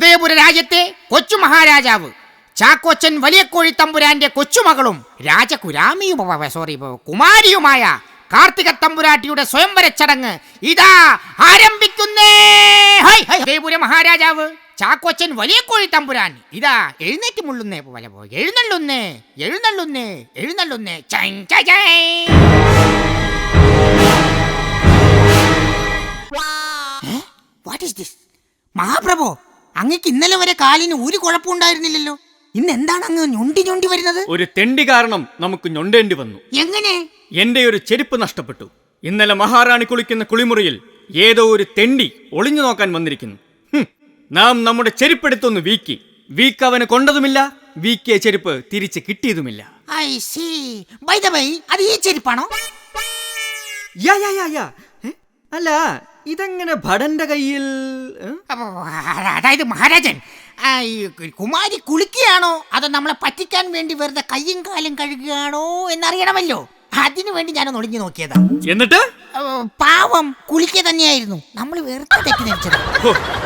ഉദയപുര രാജ്യത്തെ കൊച്ചു മഹാരാജാവ് ചാക്കോച്ചൻ വലിയ കോഴി തമ്പുരാന്റെ കൊച്ചുമകളും കുമാരിയുമായ കാർത്തിക തമ്പുരാട്ടിയുടെ സ്വയംവര ചടങ്ങ് ഇതാ ആരംഭിക്കുന്നേ. ഉദയപുര മഹാരാജാവ് ചാക്കോച്ചൻ വലിയ കോഴി തമ്പുരാൻ ഇതാ എഴുന്നേറ്റ് മുള്ളുന്നേ പോലെ എഴുന്നള്ളുന്നേ എഴുന്നള്ളുന്നേ എഴുന്നള്ളുന്നേ. What is this? മഹാപ്രഭു, അങ്ങക്ക് ഇന്നലെ വരെ കാലിന് ഒരു കുഴപ്പമുണ്ടായിരുന്നില്ലല്ലോ, ഇന്ന് എന്താണ് അങ്ങ് ഞൊണ്ടി ഞൊണ്ടി വരുന്നത്? ഒരു തെണ്ടി കാരണം നമുക്ക് ഞൊണ്ടേണ്ടി വന്നു. എങ്ങനെ? എന്റെ ഒരു ചെരുപ്പ് നഷ്ടപ്പെട്ടു. ഇന്നലെ മഹാറാണി കുളിക്കുന്ന കുളിമുറിയിൽ ഏതോ ഒരു തെണ്ടി ഒളിഞ്ഞു നോക്കാൻ വന്നിരിക്കുന്നു. നാം നമ്മുടെ ചെരുപ്പെടുത്തൊന്ന് വീക്ക് അവന് കൊണ്ടതുമില്ല, വീക്കിയ ചെരുപ്പ് തിരിച്ച് കിട്ടിയതുമില്ല. I see. By the by, അത് ഈ ചെരുപ്പാണോ? അല്ല, ഇതെങ്ങനെ ഭടന്റെ കയ്യിൽ? അതായത് മഹാരാജൻ, കുമാരി കുളിക്കുകയാണോ അതോ നമ്മളെ പറ്റിക്കാൻ വേണ്ടി വെറുതെ കയ്യും കാലും കഴുകുകയാണോ എന്നറിയണമല്ലോ. അതിനു വേണ്ടി ഞാനൊന്ന് ഒളിഞ്ഞു നോക്കിയതാ. എന്നിട്ട് പാവം കുളിക്കുക തന്നെയായിരുന്നു, നമ്മൾ വെറുതെ തെറ്റിദ്ധരിച്ചത്.